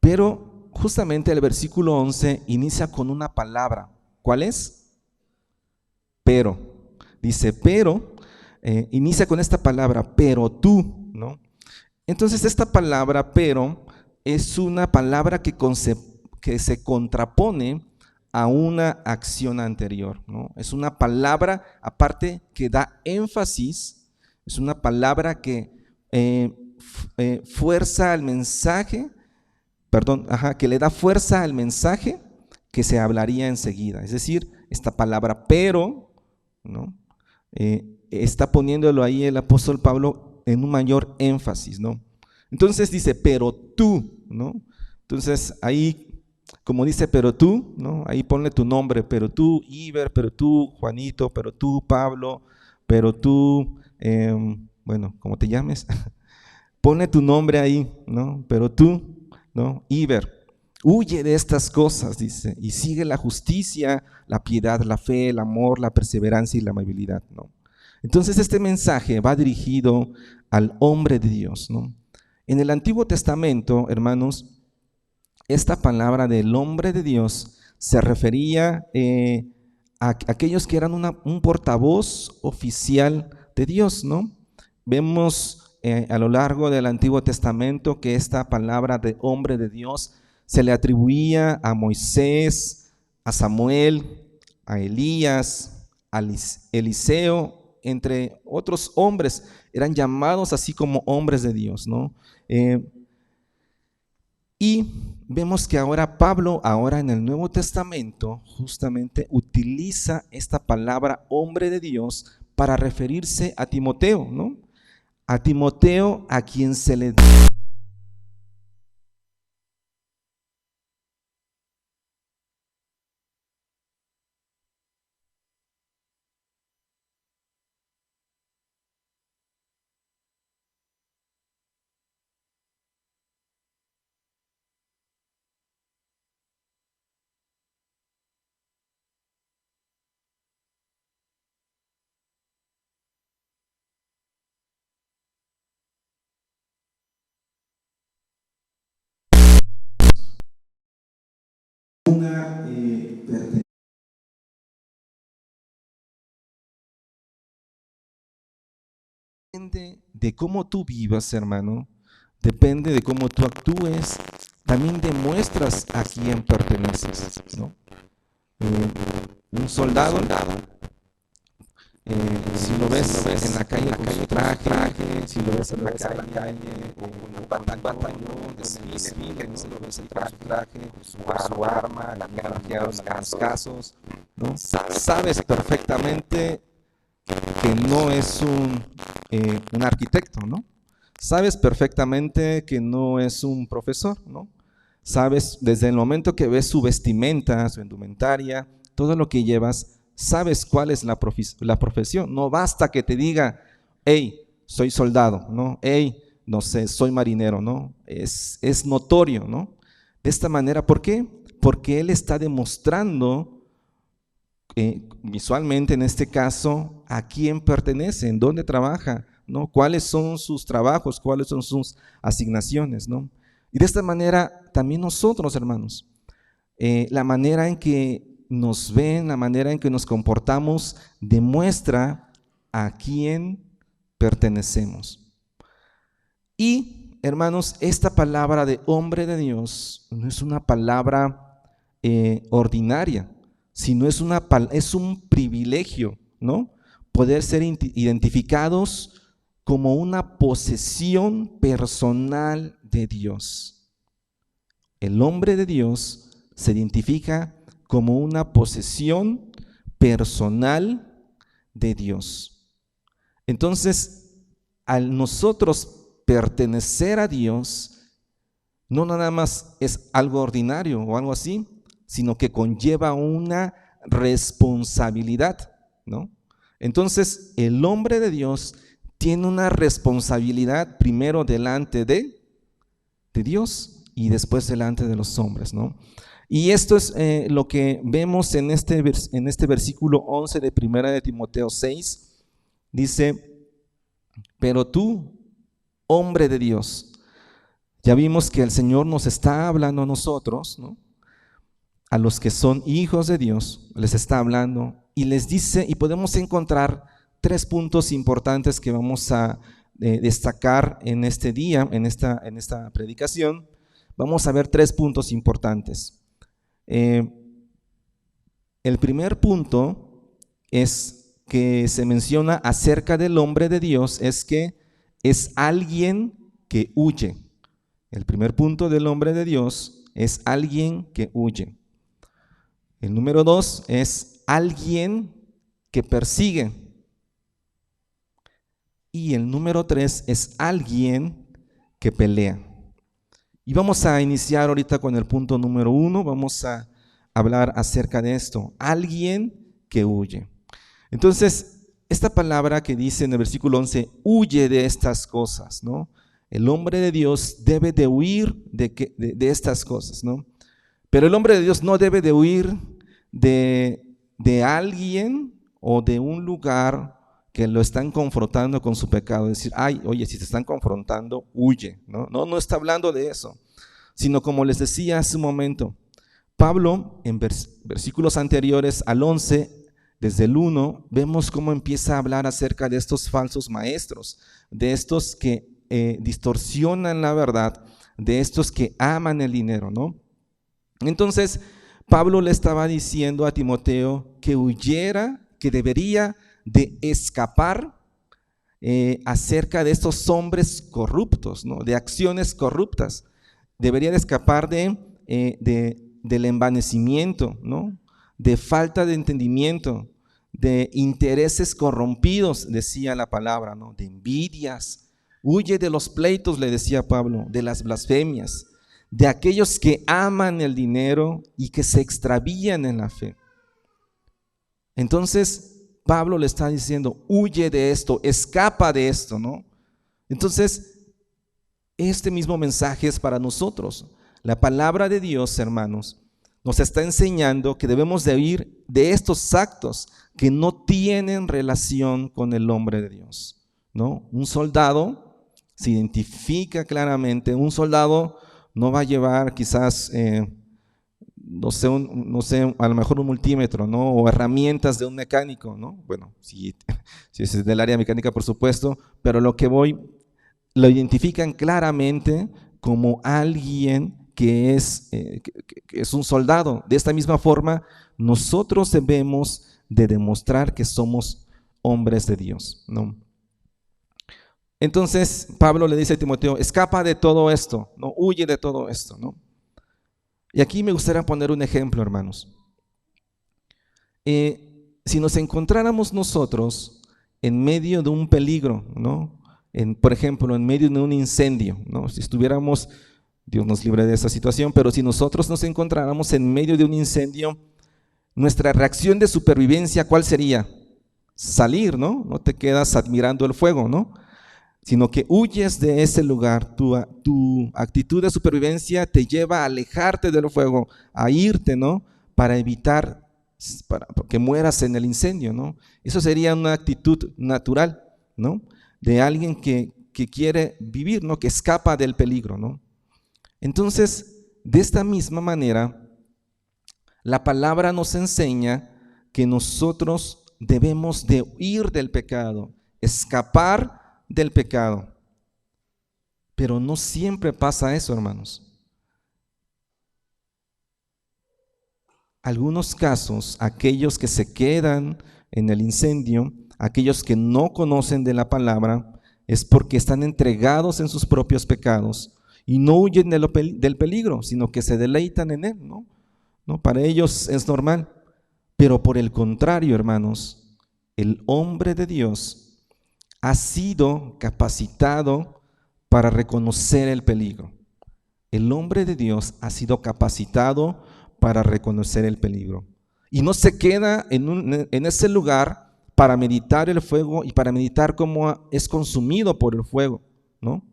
Pero justamente el versículo 11 inicia con una palabra. ¿Cuál es? Pero. Dice, pero, inicia con esta palabra, pero tú, ¿no? Entonces esta palabra, pero, es una palabra que se contrapone a una acción anterior, ¿no? Es una palabra, aparte, que da énfasis, es una palabra que fuerza al mensaje, que le da fuerza al mensaje que se hablaría enseguida. Es decir, esta palabra pero, ¿no? Está poniéndolo ahí el apóstol Pablo en un mayor énfasis, ¿no? Entonces dice, pero tú, ¿no? Entonces ahí, como dice, pero tú, ¿no? Ahí ponle tu nombre, pero tú, Iber, pero tú, Juanito, pero tú, Pablo, pero tú, bueno, como te llames, ponle tu nombre ahí, ¿no? Pero tú, ¿no? Iber, huye de estas cosas, dice, y sigue la justicia, la piedad, la fe, el amor, la perseverancia y la amabilidad, ¿no? Entonces este mensaje va dirigido al hombre de Dios, ¿no? En el Antiguo Testamento, hermanos, esta palabra del hombre de Dios se refería a aquellos que eran un portavoz oficial de Dios, ¿no? Vemos a lo largo del Antiguo Testamento que esta palabra de hombre de Dios se le atribuía a Moisés, a Samuel, a Elías, a Eliseo, entre otros hombres. Eran llamados así como hombres de Dios, ¿no? Y vemos que ahora Pablo, ahora en el Nuevo Testamento, justamente utiliza esta palabra hombre de Dios para referirse a Timoteo, ¿no? A Timoteo, a quien se le una depende de cómo tú vivas, hermano, depende de cómo tú actúes, también demuestras a quién perteneces, ¿no? Un soldado, si lo ves en la calle con su traje, si lo ves en la calle con un batallón, desfile, si lo ves en traje, con su arma, cambiar los casos, ¿no? Sabes perfectamente que no es un arquitecto, ¿no? Sabes perfectamente que no es un profesor, ¿no? Sabes desde el momento que ves su vestimenta, su indumentaria, todo lo que llevas, sabes cuál es la profesión. No basta que te diga, hey, soy soldado, ¿no? Hey, no sé, soy marinero, ¿no? Es notorio, ¿no? De esta manera, ¿por qué? Porque él está demostrando visualmente en este caso, a quién pertenece, en dónde trabaja, ¿no? Cuáles son sus trabajos, cuáles son sus asignaciones, ¿no? Y de esta manera también nosotros, hermanos, la manera en que nos ven, la manera en que nos comportamos, demuestra a quién pertenecemos. Y, hermanos, esta palabra de hombre de Dios no es una palabra ordinaria, sino es un privilegio, ¿no? Poder ser identificados como una posesión personal de Dios. El hombre de Dios se identifica como una posesión personal de Dios. Entonces, al nosotros pertenecer a Dios, no nada más es algo ordinario o algo así, sino que conlleva una responsabilidad, ¿no? Entonces, el hombre de Dios tiene una responsabilidad primero delante de Dios y después delante de los hombres, ¿no? Y esto es lo que vemos en este versículo 11 de 1 de Timoteo 6. Dice, pero tú, hombre de Dios. Ya vimos que el Señor nos está hablando a nosotros, ¿no? A los que son hijos de Dios, les está hablando y les dice, y podemos encontrar 3 puntos importantes que vamos a destacar en este día, en esta predicación. Vamos a ver 3 puntos importantes. El primer punto es que se menciona acerca del hombre de Dios, es que es alguien que huye. El primer punto del hombre de Dios es alguien que huye. El número 2 es alguien que persigue. Y el número 3 es alguien que pelea. Y vamos a iniciar ahorita con el punto número 1. Vamos a hablar acerca de esto. Alguien que huye. Entonces, esta palabra que dice en el versículo 11, huye de estas cosas, ¿no? El hombre de Dios debe de huir de estas cosas, ¿no? Pero el hombre de Dios no debe de huir de alguien o de un lugar que lo están confrontando con su pecado. Decir, ay, oye, si te están confrontando, huye, ¿no? No está hablando de eso, sino como les decía hace un momento, Pablo en versículos anteriores al 11, desde el 1, vemos cómo empieza a hablar acerca de estos falsos maestros, de estos que distorsionan la verdad, de estos que aman el dinero, ¿no? Entonces, Pablo le estaba diciendo a Timoteo que huyera, que debería de escapar acerca de estos hombres corruptos, ¿no? De acciones corruptas. Debería de escapar del envanecimiento, ¿no? De falta de entendimiento, de intereses corrompidos, decía la palabra, ¿no? De envidias. Huye de los pleitos, le decía Pablo, de las blasfemias, de aquellos que aman el dinero y que se extravían en la fe. Entonces, Pablo le está diciendo, huye de esto, escapa de esto, ¿no? Entonces, este mismo mensaje es para nosotros. La palabra de Dios, hermanos, nos está enseñando que debemos de huir de estos actos que no tienen relación con el hombre de Dios, ¿no? Un soldado se identifica claramente, un soldado no va a llevar quizás, no sé, a lo mejor un multímetro, ¿no? O herramientas de un mecánico, ¿no? Bueno, si es del área mecánica, por supuesto, pero lo lo identifican claramente como alguien que es un soldado. De esta misma forma, nosotros debemos de demostrar que somos hombres de Dios, ¿no? Entonces, Pablo le dice a Timoteo, escapa de todo esto, ¿no? Huye de todo esto, ¿no? Y aquí me gustaría poner un ejemplo, hermanos. Si nos encontráramos nosotros en medio de un peligro, ¿no? Por ejemplo, en medio de un incendio, ¿no? Si estuviéramos, Dios nos libre de esa situación, pero si nosotros nos encontráramos en medio de un incendio, nuestra reacción de supervivencia, ¿cuál sería? Salir, ¿no? No te quedas admirando el fuego, ¿no? Sino que huyes de ese lugar. Tu actitud de supervivencia te lleva a alejarte del fuego, a irte, ¿no? Para evitar que mueras en el incendio, ¿no? Eso sería una actitud natural, ¿no? De alguien que quiere vivir, ¿no? Que escapa del peligro, ¿no? Entonces, de esta misma manera, la palabra nos enseña que nosotros debemos de huir del pecado, escapar del pecado. Pero no siempre pasa eso, hermanos. Algunos casos, aquellos que se quedan en el incendio, aquellos que no conocen de la palabra, es porque están entregados en sus propios pecados y no huyen del peligro, sino que se deleitan en él, ¿no? Para ellos es normal. Pero por el contrario, hermanos, el hombre de Dios ha sido capacitado para reconocer el peligro. El hombre de Dios ha sido capacitado para reconocer el peligro. Y no se queda en ese lugar para meditar el fuego y para meditar cómo es consumido por el fuego, ¿no?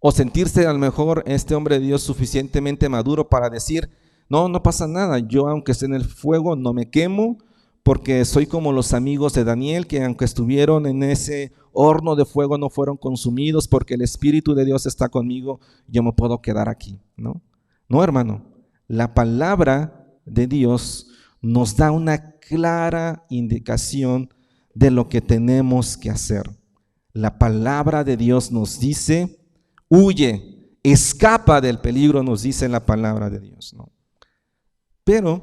O sentirse a lo mejor este hombre de Dios suficientemente maduro para decir, no pasa nada, yo aunque esté en el fuego no me quemo, porque soy como los amigos de Daniel, que aunque estuvieron en ese horno de fuego no fueron consumidos porque el Espíritu de Dios está conmigo, yo me puedo quedar aquí, ¿no? No, hermano, la palabra de Dios nos da una clara indicación de lo que tenemos que hacer. La palabra de Dios nos dice, huye, escapa del peligro, nos dice la palabra de Dios, ¿no? Pero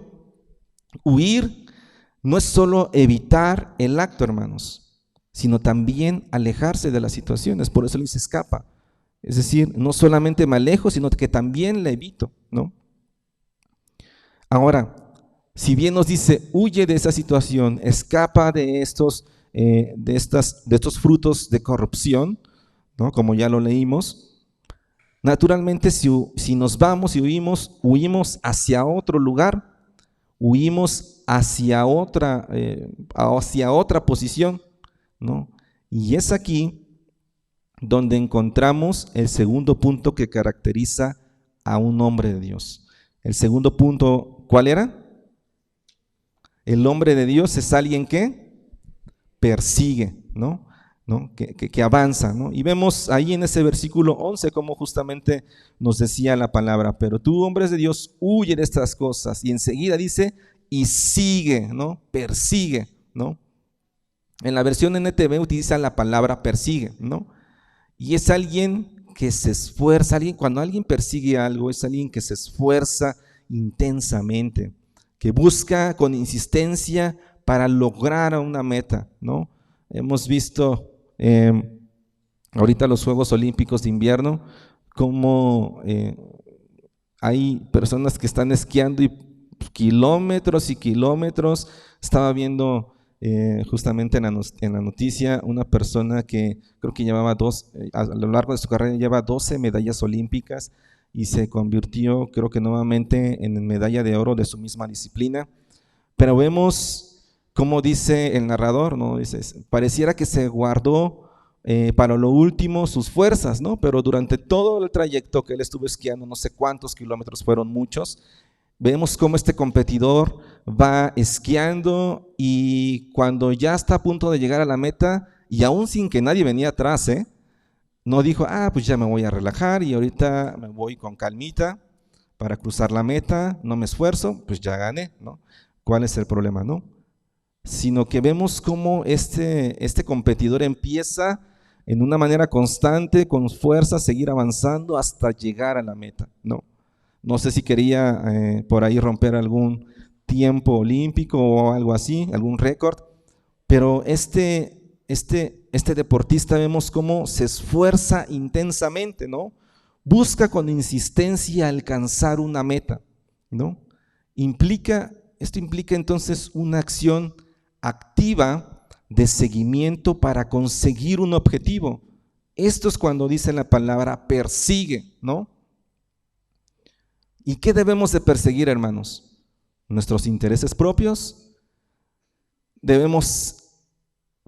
huir no es solo evitar el acto, hermanos, sino también alejarse de las situaciones. Por eso le dice escapa. Es decir, no solamente me alejo, sino que también la evito, ¿no? Ahora, si bien nos dice, huye de esa situación, escapa de estos frutos de corrupción, ¿no? Como ya lo leímos, naturalmente si nos vamos y huimos hacia otro lugar, huimos hacia otra posición, ¿no? Y es aquí donde encontramos el segundo punto que caracteriza a un hombre de Dios. El segundo punto, ¿cuál era? El hombre de Dios es alguien que persigue, ¿no? Que avanza, ¿no? Y vemos ahí en ese versículo 11 como justamente nos decía la palabra, pero tú, hombres de Dios, huye de estas cosas. Y enseguida dice, y sigue, ¿no? Persigue, ¿no? En la versión NTV utiliza la palabra persigue, ¿no? Y es alguien que se esfuerza, cuando alguien persigue algo, es alguien que se esfuerza intensamente, que busca con insistencia para lograr una meta, ¿no? Hemos visto ahorita los Juegos Olímpicos de Invierno, cómo hay personas que están esquiando y kilómetros y kilómetros. Estaba viendo justamente en la noticia una persona que creo que llevaba a lo largo de su carrera lleva 12 medallas olímpicas y se convirtió, creo que nuevamente, en medalla de oro de su misma disciplina. Pero vemos cómo dice el narrador, ¿no? Dice, pareciera que se guardó para lo último sus fuerzas, ¿no? Pero durante todo el trayecto que él estuvo esquiando, no sé cuántos kilómetros fueron, muchos, vemos cómo este competidor va esquiando y cuando ya está a punto de llegar a la meta, y aún sin que nadie venía atrás, no dijo, pues ya me voy a relajar y ahorita me voy con calmita para cruzar la meta, no me esfuerzo, pues ya gané, ¿no? ¿Cuál es el problema, no? Sino que vemos cómo este competidor empieza en una manera constante, con fuerza, seguir avanzando hasta llegar a la meta, ¿no? No sé si quería por ahí romper algún tiempo olímpico o algo así, algún récord, pero este deportista vemos cómo se esfuerza intensamente, ¿no? Busca con insistencia alcanzar una meta, ¿no? Esto implica entonces una acción activa de seguimiento para conseguir un objetivo. Esto es cuando dice la palabra persigue, ¿no? ¿Y qué debemos de perseguir, hermanos? ¿Nuestros intereses propios? ¿Debemos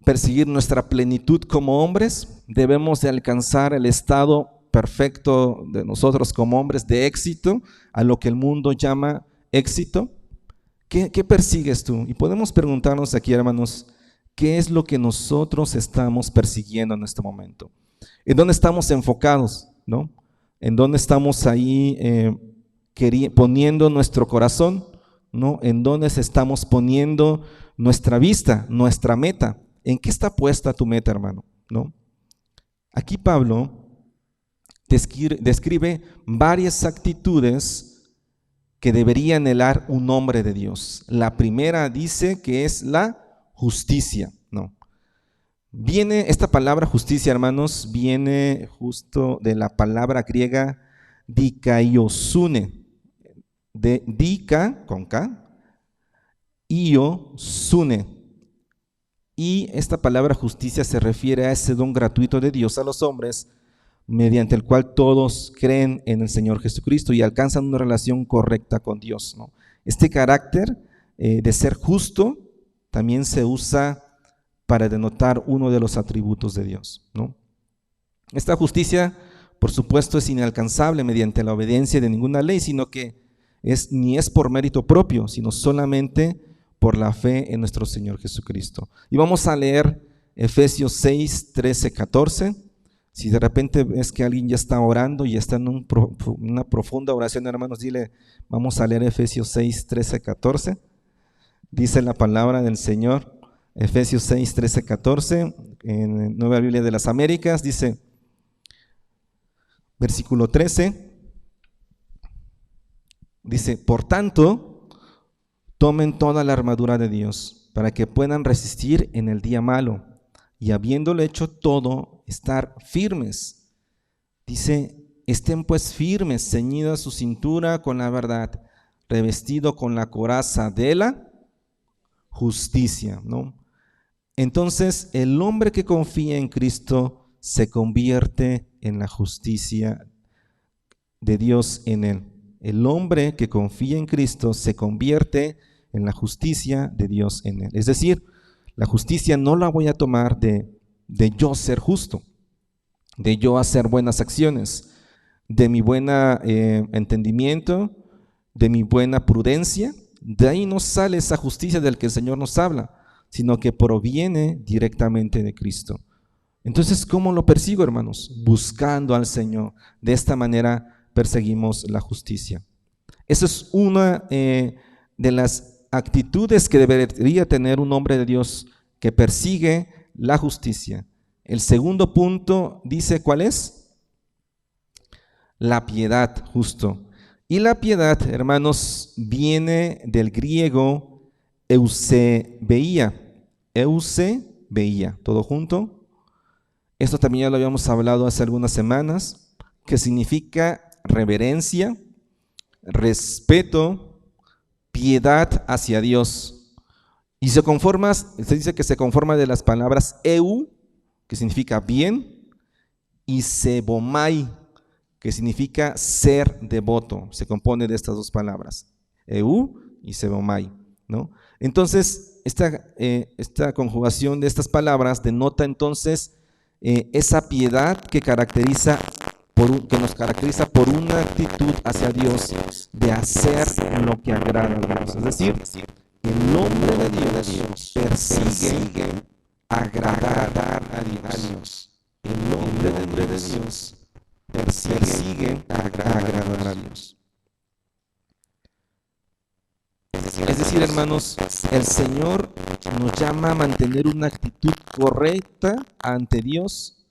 perseguir nuestra plenitud como hombres? ¿Debemos de alcanzar el estado perfecto de nosotros como hombres de éxito, a lo que el mundo llama éxito? ¿Qué persigues tú? Y podemos preguntarnos aquí, hermanos, ¿qué es lo que nosotros estamos persiguiendo en este momento? ¿En dónde estamos enfocados, no? ¿En dónde estamos ahí poniendo nuestro corazón, ¿no? ¿En dónde estamos poniendo nuestra vista, nuestra meta? ¿En qué está puesta tu meta, hermano? ¿No? Aquí Pablo describe varias actitudes que debería anhelar un hombre de Dios. La primera dice que es la justicia, ¿no? Esta palabra justicia, hermanos, viene justo de la palabra griega dikaiosune, de dika, con K, iosune. Y esta palabra justicia se refiere a ese don gratuito de Dios a los hombres, mediante el cual todos creen en el Señor Jesucristo y alcanzan una relación correcta con Dios, ¿no? Este carácter de ser justo también se usa para denotar uno de los atributos de Dios, ¿no? Esta justicia, por supuesto, es inalcanzable mediante la obediencia de ninguna ley, sino que ni es por mérito propio, sino solamente por la fe en nuestro Señor Jesucristo. Y vamos a leer Efesios 6, 13, 14. Si de repente ves que alguien ya está orando y está en una profunda oración, hermanos, dile, vamos a leer Efesios 6, 13, 14. Dice la palabra del Señor, Efesios 6, 13, 14, en Nueva Biblia de las Américas, dice, versículo 13, dice, por tanto, tomen toda la armadura de Dios para que puedan resistir en el día malo y habiéndolo hecho todo, estar firmes. Dice, estén pues firmes, ceñida su cintura con la verdad, revestido con la coraza de la justicia, ¿no? Entonces, el hombre que confía en Cristo se convierte en la justicia de Dios en él. El hombre que confía en Cristo se convierte en la justicia de Dios en él. Es decir, la justicia no la voy a tomar de yo ser justo, de yo hacer buenas acciones, de mi buen entendimiento, de mi buena prudencia. De ahí no sale esa justicia del que el Señor nos habla, sino que proviene directamente de Cristo. Entonces, ¿cómo lo persigo, hermanos? Buscando al Señor. De esta manera perseguimos la justicia. Esa es una de las actitudes que debería tener un hombre de Dios que persigue la justicia. El segundo punto dice, ¿cuál es? La piedad, justo. Y la piedad, hermanos, viene del griego eusebeia. Eusebeia, todo junto. Esto también ya lo habíamos hablado hace algunas semanas, que significa reverencia, respeto, piedad hacia Dios. Y se dice que se conforma de las palabras eu, que significa bien, y sebomai, que significa ser devoto. Se compone de estas dos palabras, eu y sebomai, ¿no? Entonces, esta conjugación de estas palabras denota entonces esa piedad que nos caracteriza por una actitud hacia Dios de hacer lo que agrada a Dios. Es decir, el hombre de Dios persigue agradar a Dios. El hombre de Dios persigue agradar a Dios. Es decir, hermanos, el Señor nos llama a mantener una actitud correcta ante Dios,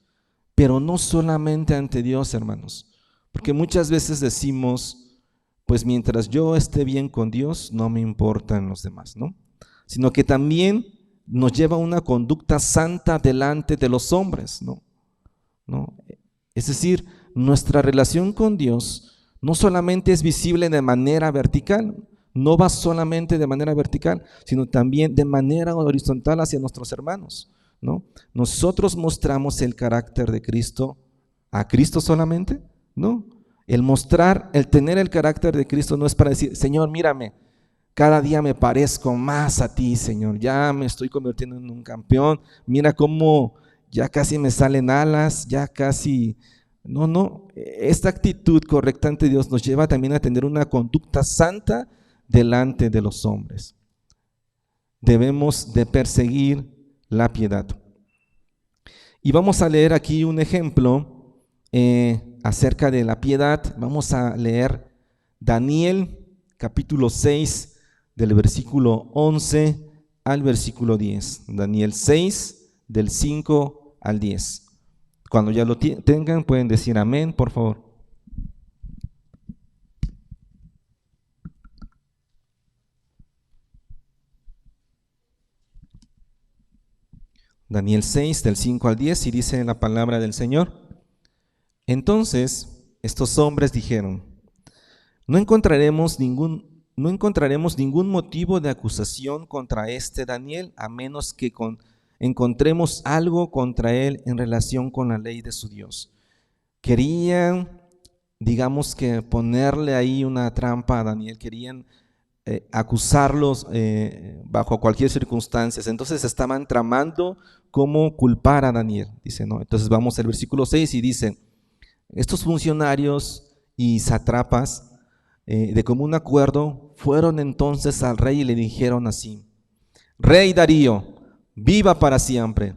pero no solamente ante Dios, hermanos, porque muchas veces decimos, pues mientras yo esté bien con Dios, no me importan los demás, ¿no? Sino que también nos lleva a una conducta santa delante de los hombres, ¿no? Es decir, nuestra relación con Dios no solamente es visible de manera vertical, no va solamente de manera vertical, sino también de manera horizontal hacia nuestros hermanos, ¿no? Nosotros mostramos el carácter de Cristo a Cristo solamente, ¿no? El tener el carácter de Cristo no es para decir, Señor, mírame, cada día me parezco más a ti, Señor, ya me estoy convirtiendo en un campeón, mira cómo ya casi me salen alas, ya casi... No, esta actitud correcta ante Dios nos lleva también a tener una conducta santa delante de los hombres. Debemos de perseguir la piedad. Y vamos a leer aquí un ejemplo acerca de la piedad. Vamos a leer Daniel capítulo 6 del versículo 11 al versículo 10. Daniel 6 del 5 al 10. Cuando ya lo tengan pueden decir amén, por favor. Daniel 6 del 5 al 10 y dice la palabra del Señor. Entonces estos hombres dijeron, no encontraremos ningún motivo de acusación contra este Daniel, a menos que encontremos algo contra él en relación con la ley de su Dios. Querían, digamos que ponerle ahí una trampa a Daniel, querían acusarlos bajo cualquier circunstancia. Entonces estaban tramando cómo culpar a Daniel, dice, ¿no? Entonces vamos al versículo 6 y dice, estos funcionarios y sátrapas de común acuerdo fueron entonces al rey y le dijeron así, Rey Darío, viva para siempre.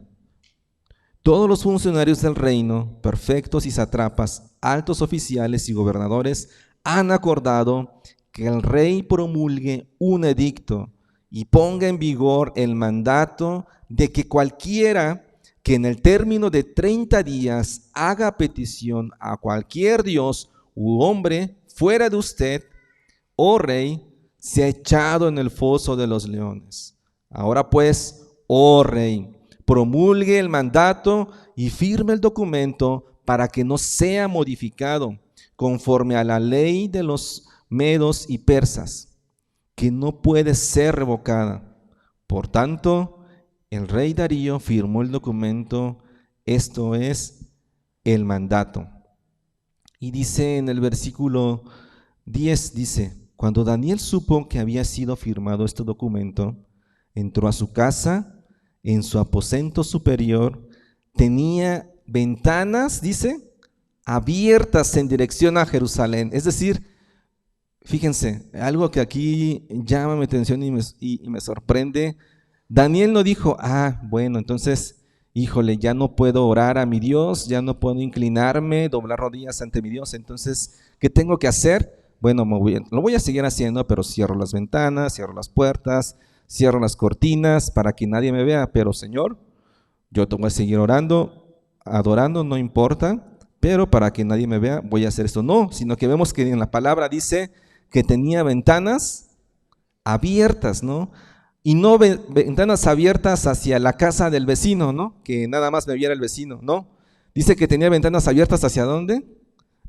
Todos los funcionarios del reino, prefectos y sátrapas, altos oficiales y gobernadores, han acordado que el rey promulgue un edicto y ponga en vigor el mandato de que cualquiera que en el término de 30 días haga petición a cualquier dios u hombre fuera de usted, oh rey, sea echado en el foso de los leones. Ahora pues, oh rey, promulgue el mandato y firme el documento para que no sea modificado, conforme a la ley de los medos y persas, que no puede ser revocada. Por tanto, el rey Darío firmó el documento, esto es el mandato. Y dice en el versículo 10, dice, cuando Daniel supo que había sido firmado este documento, entró a su casa. En su aposento superior tenía ventanas, dice, abiertas en dirección a Jerusalén. Es decir, fíjense, algo que aquí llama mi atención y me sorprende. Daniel no dijo, bueno, entonces, híjole, ya no puedo orar a mi Dios, ya no puedo inclinarme, doblar rodillas ante mi Dios, entonces, ¿qué tengo que hacer? Bueno, lo voy a seguir haciendo, pero cierro las ventanas, cierro las puertas, cierro las cortinas para que nadie me vea, pero Señor, yo te voy a seguir orando, adorando, no importa, pero para que nadie me vea voy a hacer esto. No, sino que vemos que en la palabra dice que tenía ventanas abiertas, ¿no? Y no ventanas abiertas hacia la casa del vecino, ¿no? Que nada más me viera el vecino, ¿no? Dice que tenía ventanas abiertas ¿hacia dónde?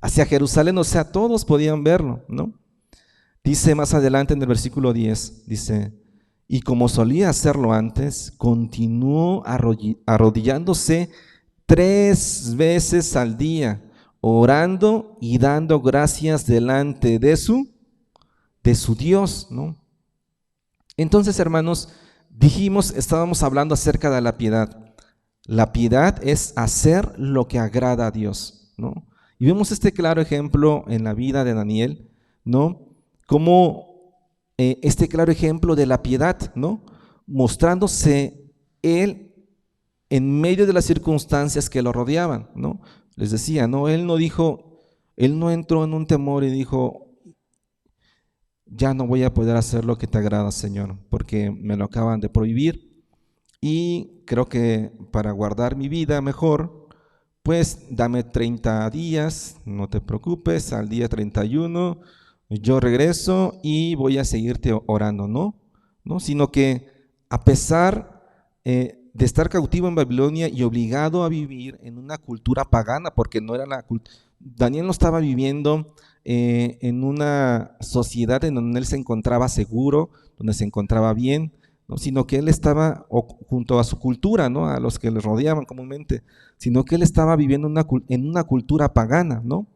Hacia Jerusalén, o sea, todos podían verlo, ¿no? Dice más adelante en el versículo 10, dice, y como solía hacerlo antes, continuó arrodillándose 3 veces al día, orando y dando gracias delante de su Dios, ¿no? Entonces, hermanos, estábamos hablando acerca de la piedad. La piedad es hacer lo que agrada a Dios, ¿no? Y vemos este claro ejemplo en la vida de Daniel, ¿no? Como este claro ejemplo de la piedad, ¿no? Mostrándose él en medio de las circunstancias que lo rodeaban, ¿no? Les decía, ¿no? Él no entró en un temor y dijo, ya no voy a poder hacer lo que te agrada, Señor, porque me lo acaban de prohibir y creo que para guardar mi vida mejor, pues dame 30 días, no te preocupes, al día 31 yo regreso y voy a seguirte orando, ¿no? Sino que a pesar de estar cautivo en Babilonia y obligado a vivir en una cultura pagana, porque no era Daniel no estaba viviendo en una sociedad en donde él se encontraba seguro, donde se encontraba bien, ¿no? Sino que él estaba junto a su cultura, ¿no? A los que le rodeaban comúnmente, sino que él estaba viviendo en una cultura pagana, ¿no?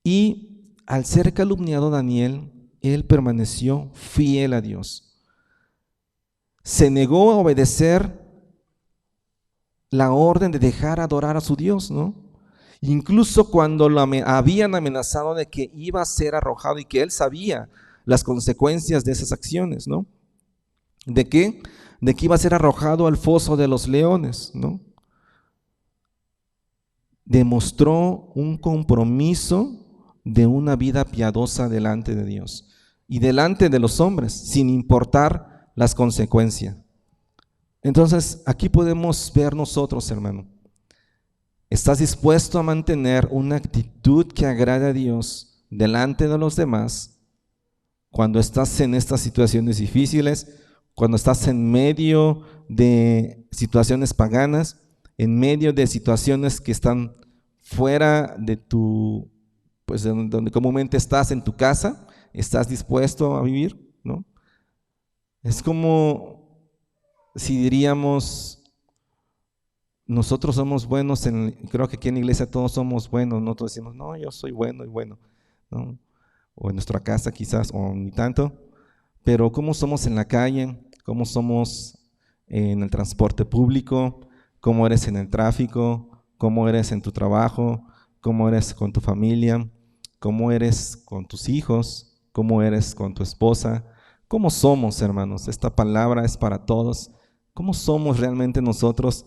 Y al ser calumniado Daniel, él permaneció fiel a Dios. Se negó a obedecer la orden de dejar adorar a su Dios, ¿no? Incluso cuando lo habían amenazado de que iba a ser arrojado y que él sabía las consecuencias de esas acciones, ¿no? ¿De qué? De que iba a ser arrojado al foso de los leones, ¿no? Demostró un compromiso de una vida piadosa delante de Dios y delante de los hombres, sin importar las consecuencias. Entonces, aquí podemos ver nosotros, hermano, ¿estás dispuesto a mantener una actitud que agrade a Dios delante de los demás cuando estás en estas situaciones difíciles, cuando estás en medio de situaciones paganas, en medio de situaciones que están fuera de tu, pues donde comúnmente estás en tu casa? ¿Estás dispuesto a vivir? ¿No? Es como si diríamos, nosotros somos buenos, creo que aquí en la iglesia todos somos buenos, nosotros decimos, no, yo soy bueno y bueno, ¿no? O en nuestra casa quizás, o ni tanto, pero ¿cómo somos en la calle? ¿Cómo somos en el transporte público? ¿Cómo eres en el tráfico? ¿Cómo eres en tu trabajo? ¿Cómo eres con tu familia? ¿Cómo eres con tus hijos? ¿Cómo eres con tu esposa? ¿Cómo somos, hermanos? Esta palabra es para todos. ¿Cómo somos realmente nosotros?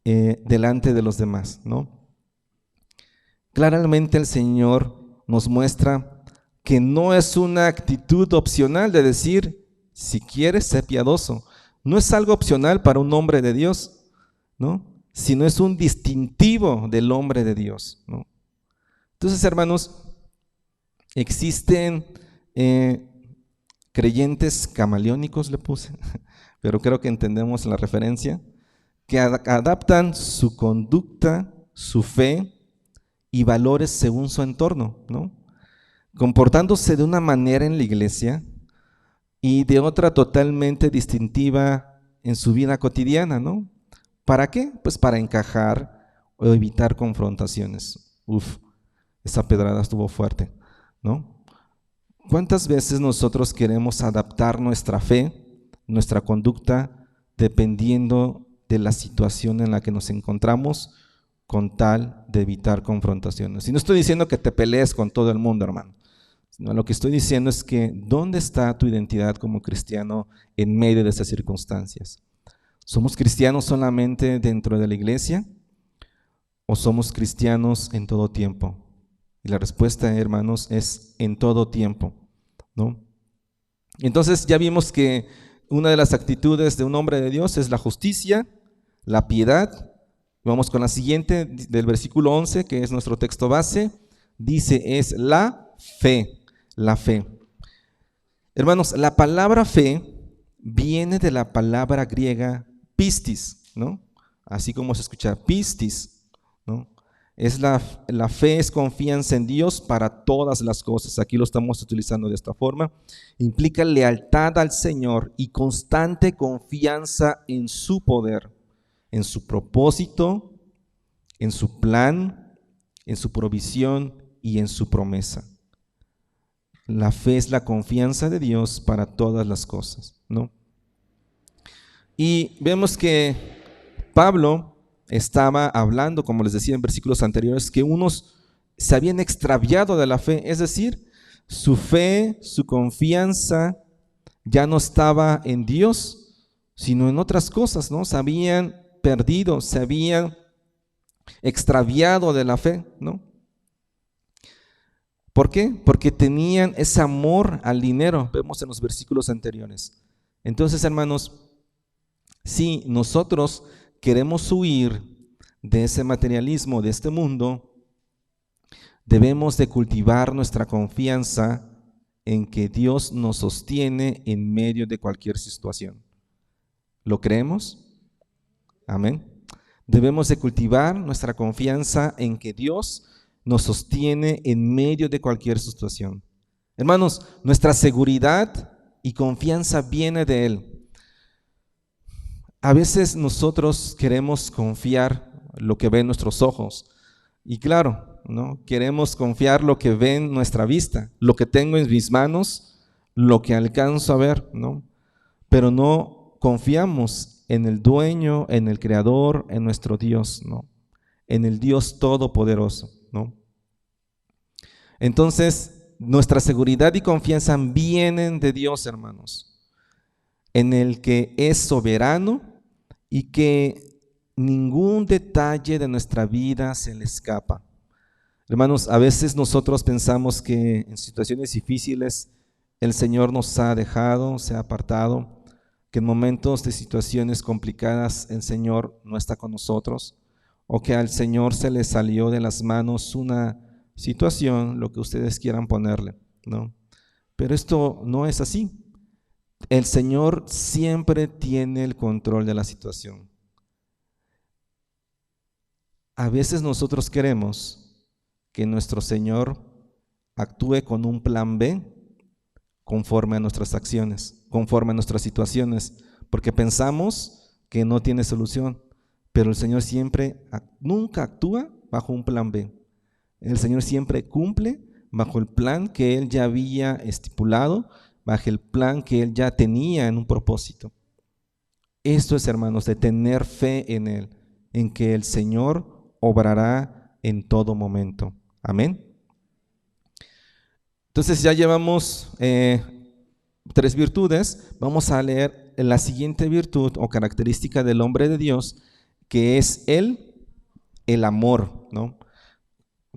delante de los demás, ¿no? Claramente el Señor nos muestra que no es una actitud opcional de decir, si quieres, sé piadoso. No es algo opcional para un hombre de Dios, ¿no? Sino es un distintivo del hombre de Dios, ¿no? Entonces, hermanos, existen creyentes camaleónicos, le puse, pero creo que entendemos la referencia, que adaptan su conducta, su fe y valores según su entorno, ¿no? Comportándose de una manera en la iglesia y de otra totalmente distintiva en su vida cotidiana, ¿no? ¿Para qué? Pues para encajar o evitar confrontaciones. Esa pedrada estuvo fuerte, ¿no? ¿Cuántas veces nosotros queremos adaptar nuestra fe, nuestra conducta, dependiendo de la situación en la que nos encontramos, con tal de evitar confrontaciones? Y no estoy diciendo que te pelees con todo el mundo, hermano. No, lo que estoy diciendo es que ¿dónde está tu identidad como cristiano en medio de esas circunstancias? ¿Somos cristianos solamente dentro de la iglesia o somos cristianos en todo tiempo? Y la respuesta, hermanos, es en todo tiempo, ¿no? Entonces ya vimos que una de las actitudes de un hombre de Dios es la justicia, la piedad. Vamos con la siguiente del versículo 11, que es nuestro texto base. Dice, es la fe. La fe. Hermanos, la palabra fe viene de la palabra griega pistis, ¿no? Así como se escucha pistis, ¿no? Es la fe es confianza en Dios para todas las cosas. Aquí lo estamos utilizando de esta forma. Implica lealtad al Señor y constante confianza en su poder, en su propósito, en su plan, en su provisión y en su promesa. La fe es la confianza de Dios para todas las cosas, ¿no? Y vemos que Pablo estaba hablando, como les decía en versículos anteriores, que unos se habían extraviado de la fe, es decir, su fe, su confianza ya no estaba en Dios, sino en otras cosas, ¿no? Se habían perdido, se habían extraviado de la fe, ¿no? ¿Por qué? Porque tenían ese amor al dinero, vemos en los versículos anteriores. Entonces, hermanos, si nosotros queremos huir de ese materialismo, de este mundo, debemos de cultivar nuestra confianza en que Dios nos sostiene en medio de cualquier situación. ¿Lo creemos? Amén. Debemos de cultivar nuestra confianza en que Dios nos sostiene en medio de cualquier situación. Hermanos, nuestra seguridad y confianza viene de Él. A veces nosotros queremos confiar lo que ven nuestros ojos. Y claro, ¿no? Queremos confiar lo que ven nuestra vista, lo que tengo en mis manos, lo que alcanzo a ver, ¿no? Pero no confiamos en el dueño, en el creador, en nuestro Dios, ¿no? En el Dios todopoderoso, ¿no? Entonces, nuestra seguridad y confianza vienen de Dios, hermanos, en el que es soberano y que ningún detalle de nuestra vida se le escapa. Hermanos, a veces nosotros pensamos que en situaciones difíciles el Señor nos ha dejado, se ha apartado, que en momentos de situaciones complicadas el Señor no está con nosotros, o que al Señor se le salió de las manos una situación, lo que ustedes quieran ponerle, ¿no? Pero esto no es así. El Señor siempre tiene el control de la situación. A veces nosotros queremos que nuestro Señor actúe con un plan B conforme a nuestras acciones, conforme a nuestras situaciones, porque pensamos que no tiene solución, pero el Señor nunca actúa bajo un plan B. El Señor siempre cumple bajo el plan que Él ya había estipulado, bajo el plan que Él ya tenía en un propósito. Esto es, hermanos, de tener fe en Él, en que el Señor obrará en todo momento. Amén. Entonces ya llevamos 3 virtudes. Vamos a leer la siguiente virtud o característica del hombre de Dios, que es el amor, ¿no?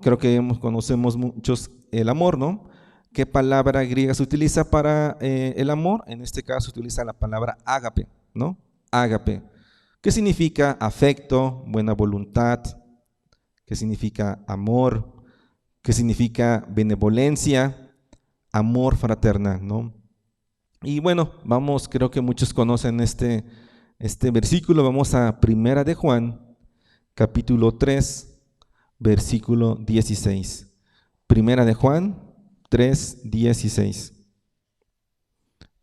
Creo que conocemos muchos el amor, ¿no? ¿Qué palabra griega se utiliza para el amor? En este caso se utiliza la palabra ágape, ¿no? Ágape. ¿Qué significa afecto, buena voluntad? ¿Qué significa amor? ¿Qué significa benevolencia? Amor fraternal, ¿no? Y bueno, vamos, creo que muchos conocen este versículo. Vamos a Primera de Juan, capítulo 3, versículo 16. Primera de Juan 3:16.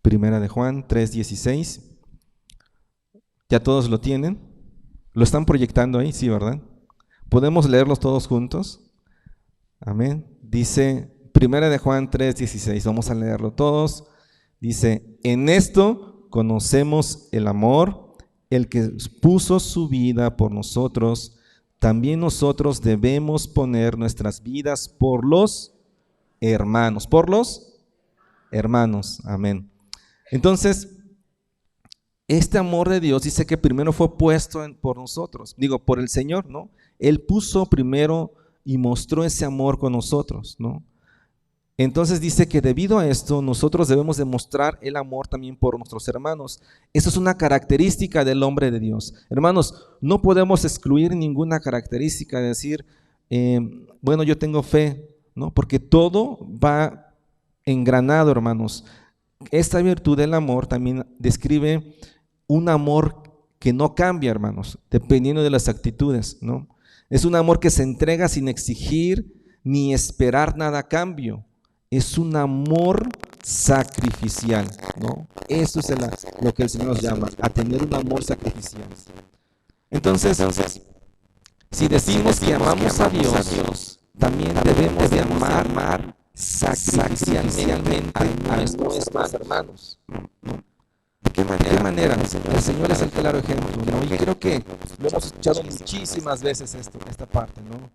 Primera de Juan 3:16. ¿Ya todos lo tienen? ¿Lo están proyectando ahí? Sí, ¿verdad? ¿Podemos leerlos todos juntos? Amén. Dice Primera de Juan 3:16. Vamos a leerlo todos. Dice, en esto conocemos el amor, el que puso su vida por nosotros, también nosotros debemos poner nuestras vidas por los hermanos, amén. Entonces, este amor de Dios dice que primero fue puesto por nosotros, por el Señor, ¿no? Él puso primero y mostró ese amor con nosotros, ¿no? Entonces dice que debido a esto nosotros debemos demostrar el amor también por nuestros hermanos. Eso es una característica del hombre de Dios. Hermanos, no podemos excluir ninguna característica, decir, bueno, yo tengo fe, ¿no? Porque todo va engranado, hermanos. Esta virtud del amor también describe un amor que no cambia, hermanos, dependiendo de las actitudes, ¿no? Es un amor que se entrega sin exigir ni esperar nada a cambio. Es un amor sacrificial, ¿no? Eso es lo que el Señor nos llama, a tener un amor sacrificial. Entonces, si decimos que amamos a Dios, también debemos de amar sacrificialmente a nuestros hermanos. ¿De qué manera? El Señor es el claro ejemplo, ¿no? Y creo que lo hemos escuchado muchísimas veces esta parte, ¿no?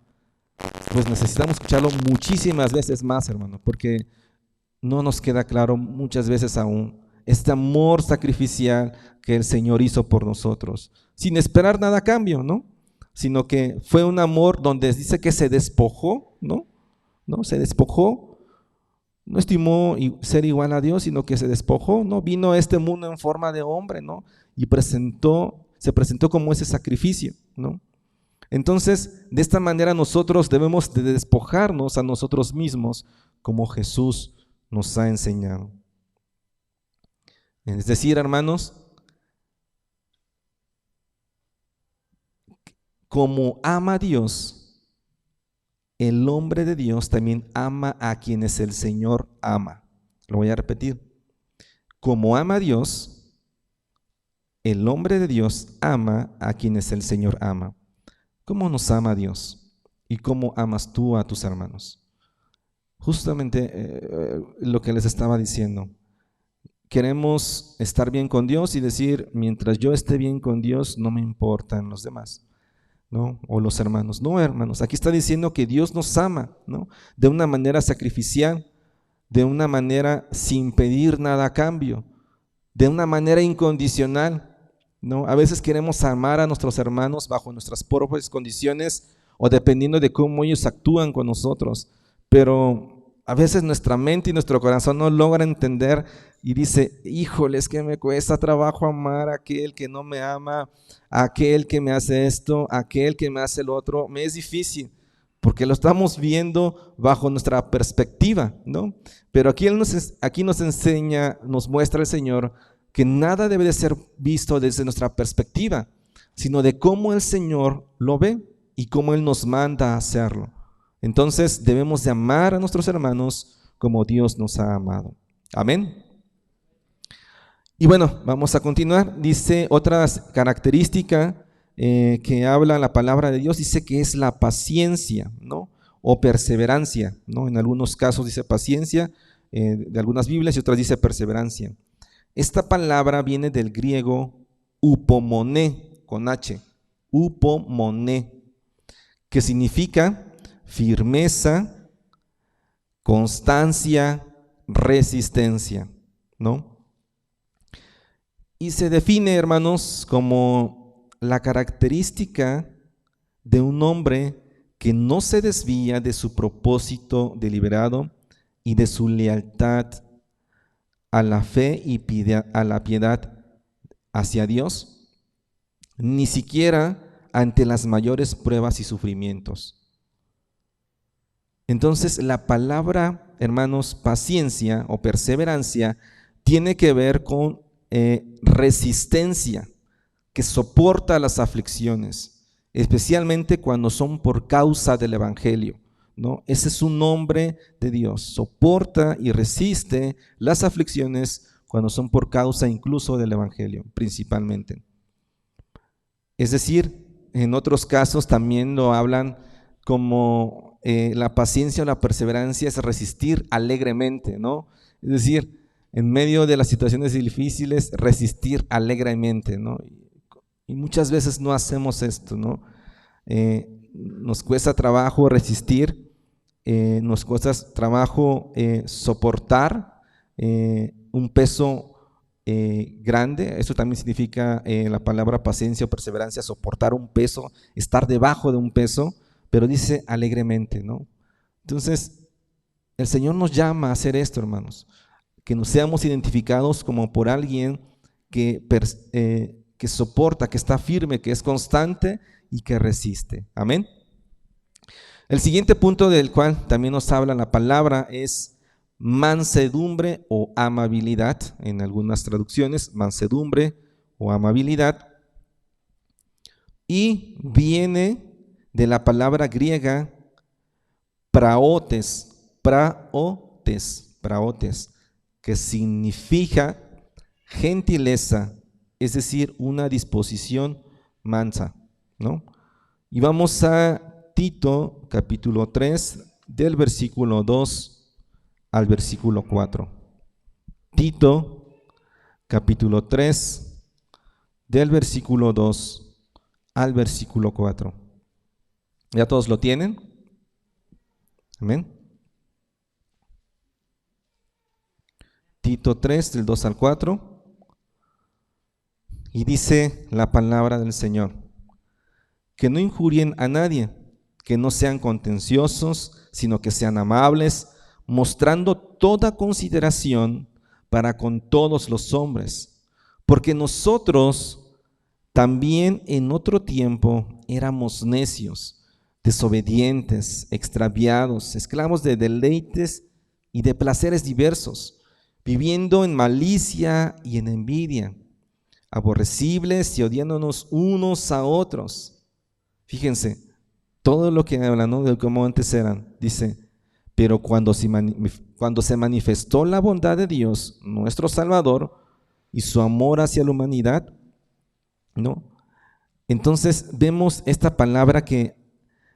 Pues necesitamos escucharlo muchísimas veces más, hermano, porque no nos queda claro muchas veces aún este amor sacrificial que el Señor hizo por nosotros, sin esperar nada a cambio, ¿no? Sino que fue un amor donde dice que se despojó, ¿no? Se despojó, no estimó ser igual a Dios, sino que se despojó, ¿no? Vino a este mundo en forma de hombre, ¿no? Y se presentó como ese sacrificio, ¿no? Entonces, de esta manera nosotros debemos de despojarnos a nosotros mismos como Jesús nos ha enseñado. Es decir, hermanos, como ama a Dios, el hombre de Dios también ama a quienes el Señor ama. Lo voy a repetir. Como ama a Dios, el hombre de Dios ama a quienes el Señor ama. ¿Cómo nos ama Dios? ¿Y cómo amas tú a tus hermanos? Justamente lo que les estaba diciendo. Queremos estar bien con Dios y decir, mientras yo esté bien con Dios, no me importan los demás, ¿no? O los hermanos. No, hermanos, aquí está diciendo que Dios nos ama, ¿no? De una manera sacrificial, de una manera sin pedir nada a cambio, de una manera incondicional, ¿no? A veces queremos amar a nuestros hermanos bajo nuestras propias condiciones o dependiendo de cómo ellos actúan con nosotros, pero a veces nuestra mente y nuestro corazón no logra entender y dice, híjole, es que me cuesta trabajo amar a aquel que no me ama, a aquel que me hace esto, a aquel que me hace el otro. Me es difícil porque lo estamos viendo bajo nuestra perspectiva, ¿no? Pero aquí nos enseña, nos muestra el Señor que nada debe de ser visto desde nuestra perspectiva, sino de cómo el Señor lo ve y cómo Él nos manda a hacerlo. Entonces debemos de amar a nuestros hermanos como Dios nos ha amado. Amén. Y bueno, vamos a continuar. Dice otra característica que habla la palabra de Dios, dice que es la paciencia, ¿no? O perseverancia, ¿no? En algunos casos dice paciencia, de algunas Biblias, y otras dice perseverancia. Esta palabra viene del griego upomoné, con H, upomoné, que significa firmeza, constancia, resistencia, ¿no? Y se define, hermanos, como la característica de un hombre que no se desvía de su propósito deliberado y de su lealtad a la fe y a la piedad hacia Dios, ni siquiera ante las mayores pruebas y sufrimientos. Entonces, la palabra, hermanos, paciencia o perseverancia tiene que ver con resistencia, que soporta las aflicciones, especialmente cuando son por causa del evangelio, ¿no? Ese es un nombre de Dios, soporta y resiste las aflicciones cuando son por causa incluso del evangelio, principalmente. Es decir, en otros casos también lo hablan como la paciencia o la perseverancia es resistir alegremente, ¿no? Es decir, en medio de las situaciones difíciles, resistir alegremente, ¿no? Y muchas veces no hacemos esto, ¿no? Nos cuesta trabajo resistir, nos cuesta trabajo soportar un peso grande. Eso también significa la palabra paciencia o perseverancia, soportar un peso, estar debajo de un peso, pero dice alegremente, ¿no? Entonces, el Señor nos llama a hacer esto, hermanos, que nos seamos identificados como por alguien que soporta, que está firme, que es constante y que resiste. Amén. El siguiente punto del cual también nos habla la palabra es mansedumbre o amabilidad. En algunas traducciones, mansedumbre o amabilidad. Y viene de la palabra griega praotes, que significa gentileza, es decir, una disposición mansa, ¿no? Y vamos a Tito, capítulo 3, del versículo 2 al versículo 4. Tito, capítulo 3, del versículo 2 al versículo 4. ¿Ya todos lo tienen? Amén. Tito 3, del 2 al 4. Y dice la palabra del Señor: que no injurien a nadie, que no sean contenciosos, sino que sean amables, mostrando toda consideración para con todos los hombres, porque nosotros también en otro tiempo éramos necios, desobedientes, extraviados, esclavos de deleites y de placeres diversos, viviendo en malicia y en envidia, aborrecibles y odiándonos unos a otros. Fíjense, todo lo que habla, ¿no?, de cómo antes eran. Dice, pero cuando se manifestó la bondad de Dios, nuestro Salvador, y su amor hacia la humanidad, ¿no? Entonces vemos esta palabra que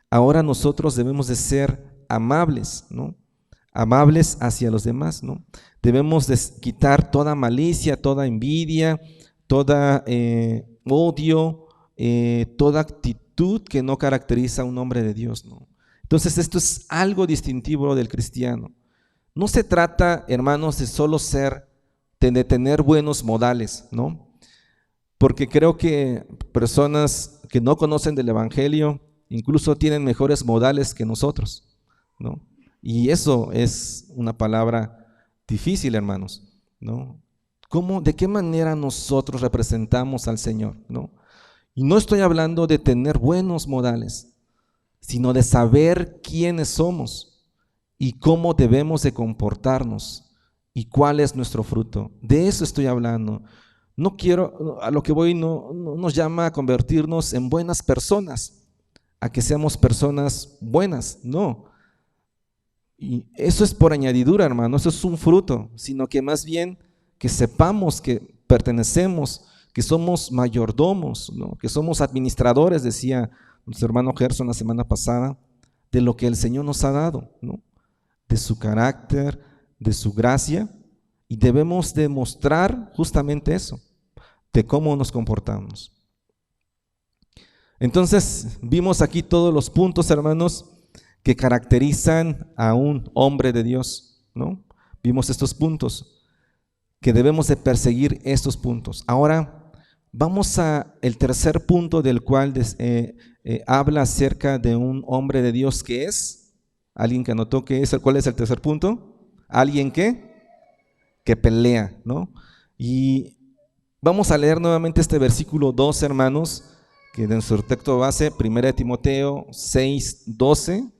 ahora nosotros debemos de ser amables, ¿no? Amables hacia los demás, ¿no? Debemos de quitar toda malicia, toda envidia, toda odio, toda actitud que no caracteriza a un hombre de Dios, ¿no? Entonces esto es algo distintivo del cristiano. No se trata, hermanos, de solo de tener buenos modales, ¿no? Porque creo que personas que no conocen del evangelio incluso tienen mejores modales que nosotros, ¿no? Y eso es una palabra difícil, hermanos, ¿no? ¿De qué manera nosotros representamos al Señor, ¿no? Y no estoy hablando de tener buenos modales, sino de saber quiénes somos y cómo debemos de comportarnos y cuál es nuestro fruto. De eso estoy hablando. No quiero, a lo que voy, no nos llama a convertirnos en buenas personas, a que seamos personas buenas, no. Y eso es por añadidura, hermano, eso es un fruto, sino que más bien que sepamos que pertenecemos, que somos mayordomos, ¿no?, que somos administradores, decía nuestro hermano Gerson la semana pasada, de lo que el Señor nos ha dado, ¿no?, de su carácter, de su gracia, y debemos demostrar justamente eso, de cómo nos comportamos. Entonces vimos aquí todos los puntos, hermanos, que caracterizan a un hombre de Dios, ¿no? Vimos estos puntos, que debemos de perseguir estos puntos. Ahora Vamos a el tercer punto del cual habla acerca de un hombre de Dios que es, alguien que anotó que es, ¿cuál es el tercer punto? Alguien que pelea, ¿no? Y vamos a leer nuevamente este versículo 2, hermanos, que en su texto base, 1 Timoteo 6:12,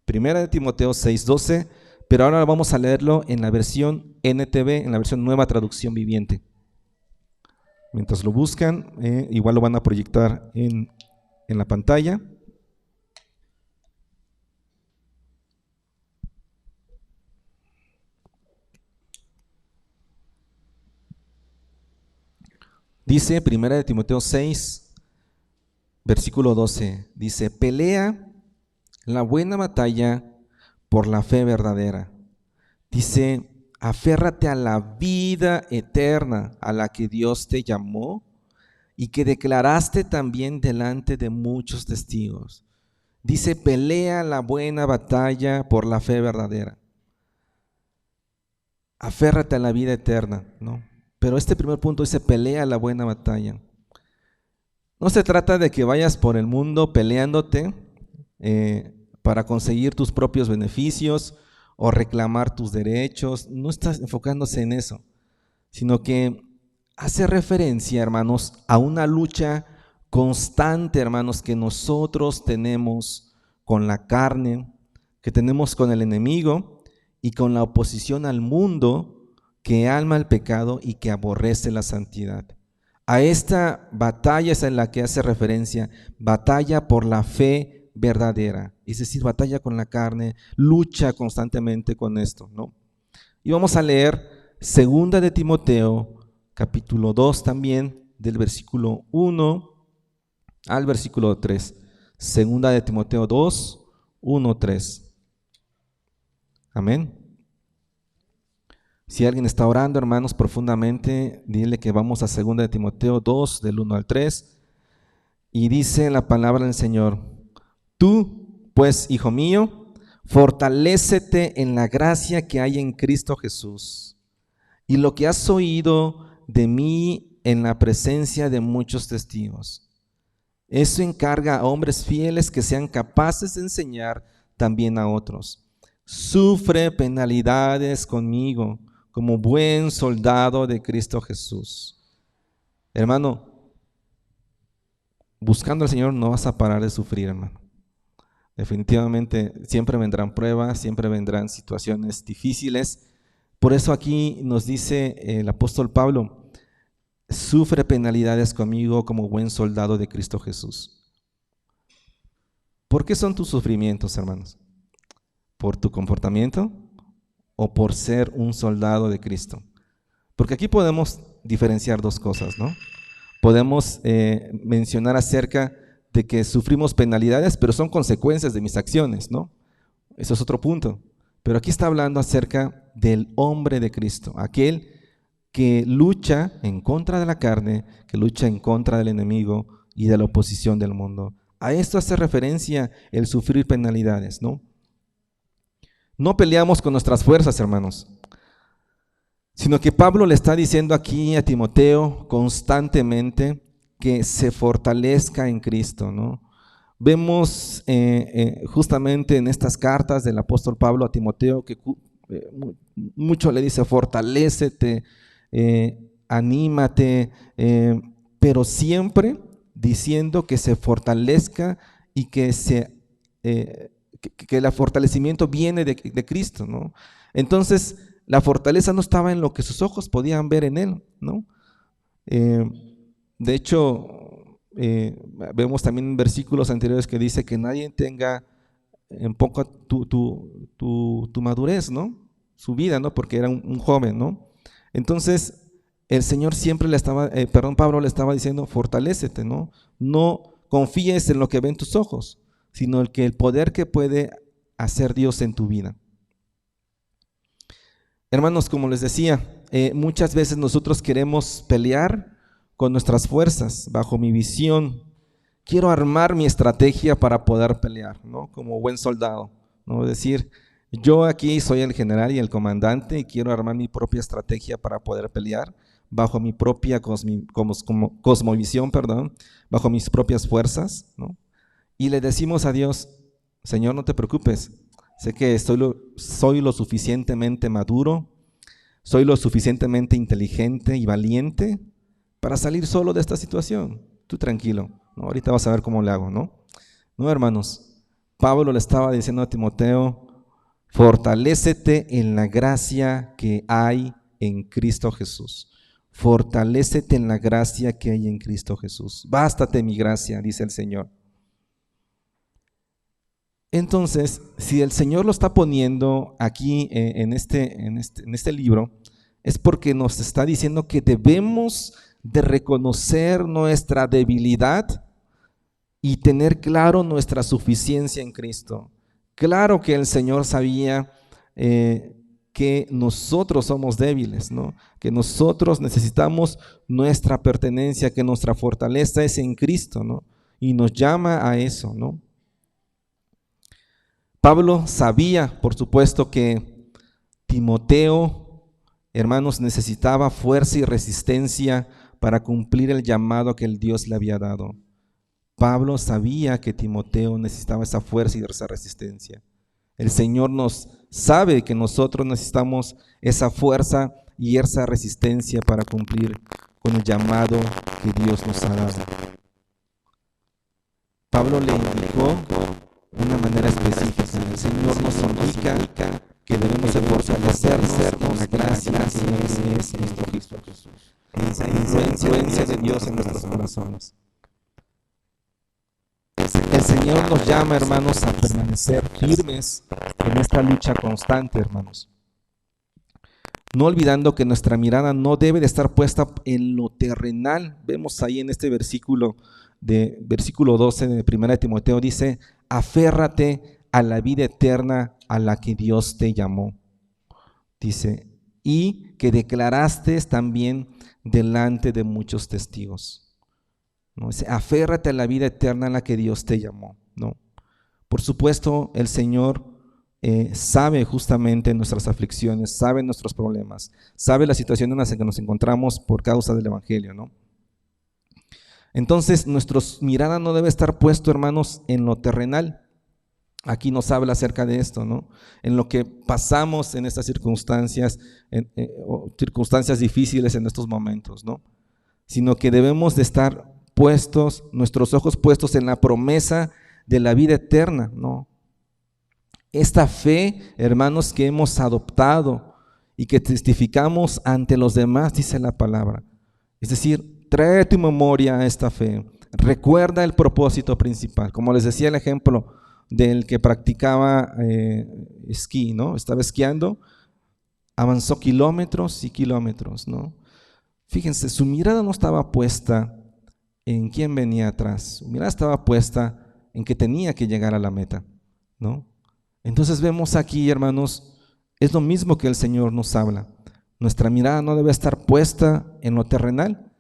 1 Timoteo 6:12, pero ahora vamos a leerlo en la versión NTV, en la versión Nueva Traducción Viviente. Mientras lo buscan, igual lo van a proyectar en la pantalla. Dice 1 Timoteo 6, versículo 12, dice: pelea la buena batalla por la fe verdadera. Dice: aférrate a la vida eterna a la que Dios te llamó y que declaraste también delante de muchos testigos. Dice: pelea la buena batalla por la fe verdadera. Aférrate a la vida eterna, ¿no? Pero este primer punto dice: pelea la buena batalla. No se trata de que vayas por el mundo peleándote para conseguir tus propios beneficios o reclamar tus derechos. No estás enfocándose en eso, sino que hace referencia, hermanos, a una lucha constante, hermanos, que nosotros tenemos con la carne, que tenemos con el enemigo y con la oposición al mundo que ama el pecado y que aborrece la santidad. A esta batalla es en la que hace referencia, batalla por la fe verdadera, es decir, batalla con la carne, lucha constantemente con esto, ¿no? Y vamos a leer 2 de Timoteo, capítulo 2 también, del versículo 1 al versículo 3. 2 de Timoteo 2, 1, 3. Amén. Si alguien está orando, hermanos, profundamente, dile que vamos a 2 de Timoteo 2, del 1 al 3. Y dice la palabra del Señor: tú, pues, hijo mío, fortalécete en la gracia que hay en Cristo Jesús. Y lo que has oído de mí en la presencia de muchos testigos, eso encarga a hombres fieles que sean capaces de enseñar también a otros. Sufre penalidades conmigo como buen soldado de Cristo Jesús. Hermano, buscando al Señor no vas a parar de sufrir, hermano. Definitivamente siempre vendrán pruebas, siempre vendrán situaciones difíciles. Por eso aquí nos dice el apóstol Pablo: sufre penalidades conmigo como buen soldado de Cristo Jesús. ¿Por qué son tus sufrimientos, hermanos? ¿Por tu comportamiento o por ser un soldado de Cristo? Porque aquí podemos diferenciar dos cosas, ¿no? Podemos mencionar acerca de que sufrimos penalidades, pero son consecuencias de mis acciones, ¿no? Eso es otro punto. Pero aquí está hablando acerca del hombre de Cristo, aquel que lucha en contra de la carne, que lucha en contra del enemigo y de la oposición del mundo. A esto hace referencia el sufrir penalidades, ¿no? No peleamos con nuestras fuerzas, hermanos, sino que Pablo le está diciendo aquí a Timoteo constantemente que se fortalezca en Cristo, ¿no? Vemos justamente en estas cartas del apóstol Pablo a Timoteo que mucho le dice: fortalécete, anímate, pero siempre diciendo que se fortalezca y que el fortalecimiento viene de Cristo, ¿no? Entonces, la fortaleza no estaba en lo que sus ojos podían ver en él, ¿no? De hecho, vemos también en versículos anteriores que dice que nadie tenga en poco tu madurez, ¿no? Su vida, ¿no? Porque era un joven, ¿no? Entonces, el Señor siempre Pablo le estaba diciendo: fortalécete, ¿no? No confíes en lo que ven tus ojos, sino el poder que puede hacer Dios en tu vida. Hermanos, como les decía, muchas veces nosotros queremos pelear con nuestras fuerzas. Bajo mi visión, quiero armar mi estrategia para poder pelear, ¿no? Como buen soldado, ¿no? Es decir, yo aquí soy el general y el comandante y quiero armar mi propia estrategia para poder pelear, bajo mi propia cosmovisión, bajo mis propias fuerzas, ¿no? Y le decimos a Dios: Señor, no te preocupes, sé que soy lo suficientemente maduro, soy lo suficientemente inteligente y valiente para salir solo de esta situación. Tú tranquilo, ¿no? Ahorita vas a ver cómo le hago, ¿no? No, hermanos, Pablo le estaba diciendo a Timoteo: fortalécete en la gracia que hay en Cristo Jesús. Fortalécete en la gracia que hay en Cristo Jesús. Bástate mi gracia, dice el Señor. Entonces, si el Señor lo está poniendo aquí en este libro, es porque nos está diciendo que debemos de reconocer nuestra debilidad y tener claro nuestra suficiencia en Cristo. Claro que el Señor sabía que nosotros somos débiles, ¿no? Que nosotros necesitamos nuestra pertenencia, que nuestra fortaleza es en Cristo, ¿no? Y nos llama a eso, ¿no? Pablo sabía, por supuesto, que Timoteo, hermanos, necesitaba fuerza y resistencia para cumplir el llamado que el Dios le había dado. Pablo sabía que Timoteo necesitaba esa fuerza y esa resistencia. El Señor nos sabe que nosotros necesitamos esa fuerza y esa resistencia para cumplir con el llamado que Dios nos ha dado. Pablo le indicó de una manera específica: el Señor nos indica que debemos de fortalecernos con la gracia que es Cristo Jesús. Esa influencia de Dios en nuestros corazones. El Señor nos llama, hermanos, a permanecer firmes en esta lucha constante, hermanos. No olvidando que nuestra mirada no debe de estar puesta en lo terrenal. Vemos ahí en este versículo 12 de 1 Timoteo, dice: aférrate a la vida eterna a la que Dios te llamó. Dice, y que declaraste también delante de muchos testigos. ¿No? Dice, aférrate a la vida eterna a la que Dios te llamó, ¿no? Por supuesto, el Señor sabe justamente nuestras aflicciones, sabe nuestros problemas, sabe la situación en la que nos encontramos por causa del Evangelio, ¿no? Entonces, nuestra mirada no debe estar puesto, hermanos, en lo terrenal. Aquí nos habla acerca de esto, ¿no? En lo que pasamos en estas circunstancias, circunstancias difíciles en estos momentos, ¿no? Sino que debemos de estar puestos, nuestros ojos puestos en la promesa de la vida eterna, ¿no? Esta fe, hermanos, que hemos adoptado y que testificamos ante los demás, dice la palabra. Es decir, trae a tu memoria esta fe, recuerda el propósito principal. Como les decía el ejemplo del que practicaba esquí, ¿no? Estaba esquiando, avanzó kilómetros y kilómetros, ¿no? Fíjense, su mirada no estaba puesta en quién venía atrás, su mirada estaba puesta en que tenía que llegar a la meta, ¿no? Entonces vemos aquí, hermanos, es lo mismo que el Señor nos habla. Nuestra mirada no debe estar puesta en lo terrenal,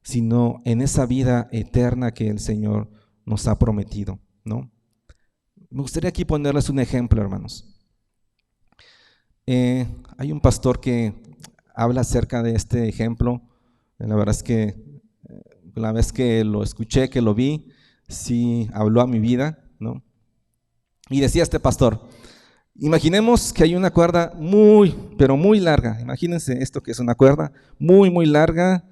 sino en esa vida eterna que el Señor nos ha prometido, ¿no? Me gustaría aquí ponerles un ejemplo, hermanos. Hay un pastor que habla acerca de este ejemplo. La verdad es que la vez que lo escuché, que lo vi, sí habló a mi vida, ¿no? Y decía este pastor: imaginemos que hay una cuerda muy, pero muy larga. Imagínense esto, que es una cuerda muy, muy larga,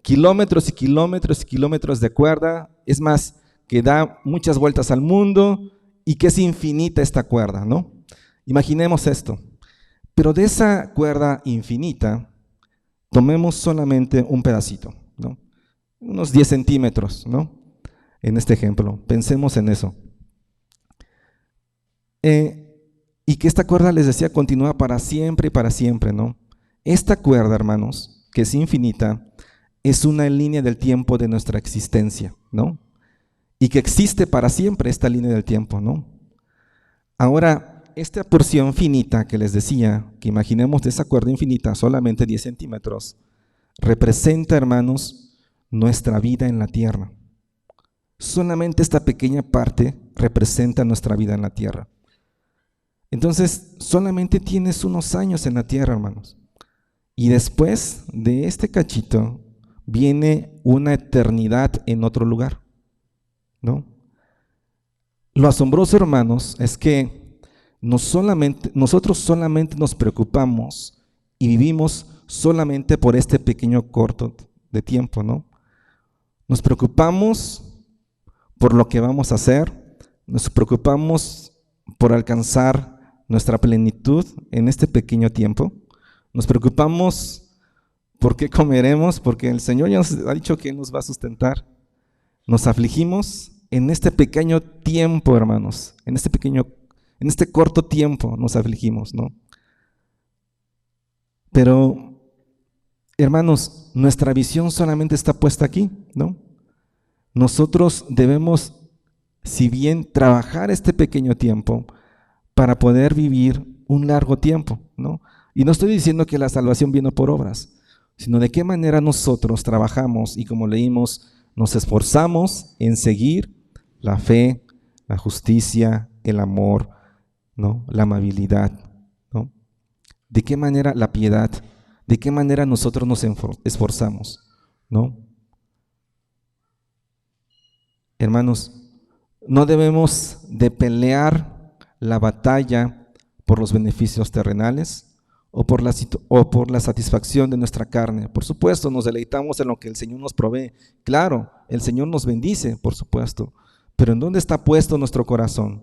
kilómetros y kilómetros y kilómetros de cuerda. Es más, que da muchas vueltas al mundo y que es infinita esta cuerda, ¿no? Imaginemos esto. Pero de esa cuerda infinita, tomemos solamente un pedacito, ¿no? Unos 10 centímetros, ¿no? En este ejemplo, pensemos en eso. Y que esta cuerda, les decía, continúa para siempre, ¿no? Esta cuerda, hermanos, que es infinita, es una línea del tiempo de nuestra existencia, ¿no? Y que existe para siempre esta línea del tiempo, ¿no? Ahora, esta porción finita que les decía, que imaginemos de esa cuerda infinita, solamente 10 centímetros, representa, hermanos, nuestra vida en la tierra. Solamente esta pequeña parte representa nuestra vida en la tierra. Entonces, solamente tienes unos años en la tierra, hermanos. Y después de este cachito viene una eternidad en otro lugar, ¿no? Lo asombroso, hermanos, es que nosotros solamente nos preocupamos y vivimos solamente por este pequeño corto de tiempo, ¿no? Nos preocupamos por lo que vamos a hacer, nos preocupamos por alcanzar nuestra plenitud en este pequeño tiempo, nos preocupamos por qué comeremos, porque el Señor ya nos ha dicho que Él nos va a sustentar. Nos afligimos en este pequeño tiempo, hermanos, en este corto tiempo nos afligimos, ¿no? Pero, hermanos, nuestra visión solamente está puesta aquí, ¿no? Nosotros debemos, si bien trabajar este pequeño tiempo para poder vivir un largo tiempo, ¿no? Y no estoy diciendo que la salvación vino por obras, sino de qué manera nosotros trabajamos y, como leímos, nos esforzamos en seguir la fe, la justicia, el amor, ¿no? La amabilidad, ¿no? ¿De qué manera la piedad? ¿De qué manera nosotros nos esforzamos, ¿no? Hermanos, no debemos de pelear la batalla por los beneficios terrenales o por la satisfacción de nuestra carne. Por supuesto, nos deleitamos en lo que el Señor nos provee. Claro, el Señor nos bendice, por supuesto. Pero ¿en dónde está puesto nuestro corazón?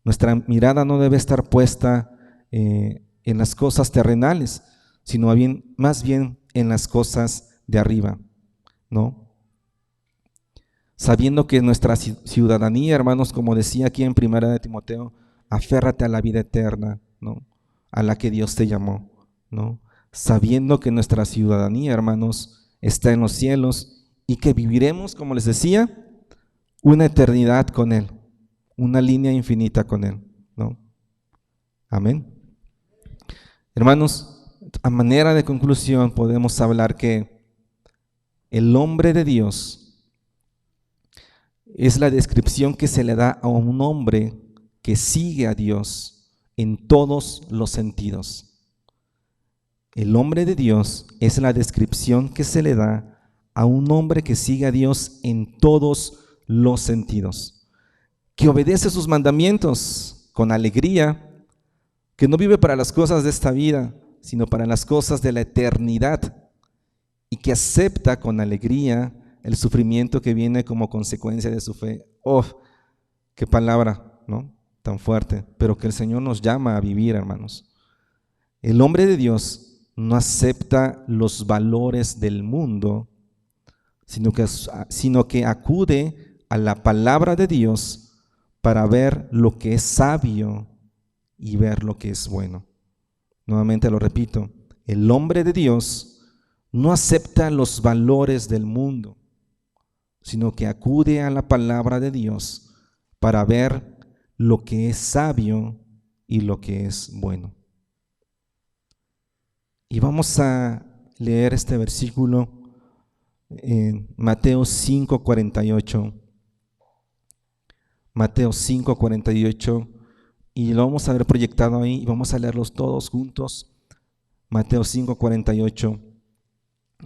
Nuestra mirada no debe estar puesta en las cosas terrenales, sino más bien en las cosas de arriba, ¿no? Sabiendo que nuestra ciudadanía, hermanos, como decía aquí en 1 de Timoteo, aférrate a la vida eterna, ¿no? A la que Dios te llamó, ¿no? Sabiendo que nuestra ciudadanía, hermanos, está en los cielos y que viviremos, como les decía, una eternidad con Él, una línea infinita con Él, ¿no? Amén. Hermanos, a manera de conclusión podemos hablar que el hombre de Dios es la descripción que se le da a un hombre que sigue a Dios en todos los sentidos. El hombre de Dios es la descripción que se le da a un hombre que sigue a Dios en todos los sentidos, que obedece sus mandamientos con alegría, que no vive para las cosas de esta vida, sino para las cosas de la eternidad, y que acepta con alegría el sufrimiento que viene como consecuencia de su fe. ¡Oh, qué palabra, ¿no? Tan fuerte, pero que el Señor nos llama a vivir, hermanos. El hombre de Dios no acepta los valores del mundo, sino que acude a la palabra de Dios para ver lo que es sabio y ver lo que es bueno. Nuevamente lo repito, el hombre de Dios no acepta los valores del mundo, sino que acude a la palabra de Dios para ver lo que es sabio y lo que es bueno. Y vamos a leer este versículo en Mateo 5:48. Mateo 5:48, y lo vamos a ver proyectado ahí y vamos a leerlos todos juntos. Mateo 5:48.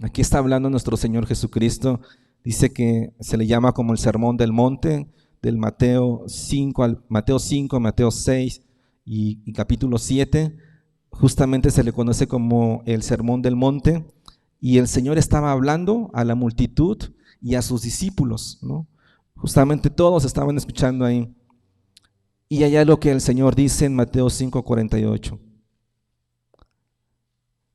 Aquí está hablando nuestro Señor Jesucristo. Dice que se le llama como el Sermón del Monte, del Mateo 5, Mateo 6 y capítulo 7. Justamente se le conoce como el Sermón del Monte, y el Señor estaba hablando a la multitud y a sus discípulos, ¿no? Justamente todos estaban escuchando ahí. Y allá lo que el Señor dice en Mateo 5:48.